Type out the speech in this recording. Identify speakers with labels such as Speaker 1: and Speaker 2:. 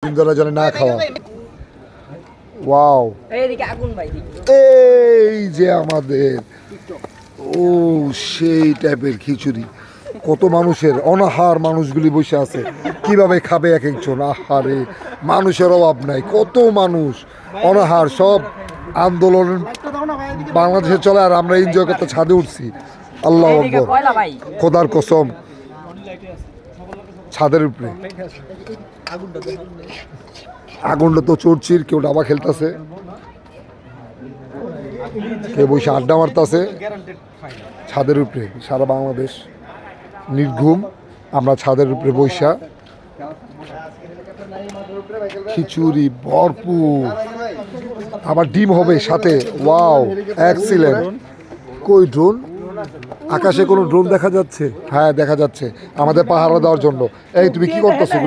Speaker 1: দিনজলা জানে না খাওয়া। ওয়াও, এই যে আমাদের সেই টাইপের খিচুড়ি, কত মানুষের অনাহার মানুষগুলি বসে আছে, কিভাবে খাবে এক একজন। আহারে, মানুষের অভাব নাই, কত মানুষ অনাহার, সব আন্দোলন বাংলাদেশে চলে আর আমরা এনজয় করতে ছাদে উঠছি। আল্লাহ আকবার, খোদার কসম, ছাদের উপরে আগুনটা তো চড়ছির, কেউ ডাবা খেলতেছে, কেউ বসে আড্ডা মারতেছে ছাদের উপরে। সারা বাংলাদেশ নির্ঘুম, আমরা ছাদের উপরে বৈশা, খিচুড়ি ভরপুর, আবার ডিম হবে সাথে। Wow, excellent. কই ড্রোন? আকাশে কোনো ড্রোন দেখা যাচ্ছে? হ্যাঁ দেখা যাচ্ছে, আমাদের পাহারা দেওয়ার জন্য। এই তুমি কি করতেছো?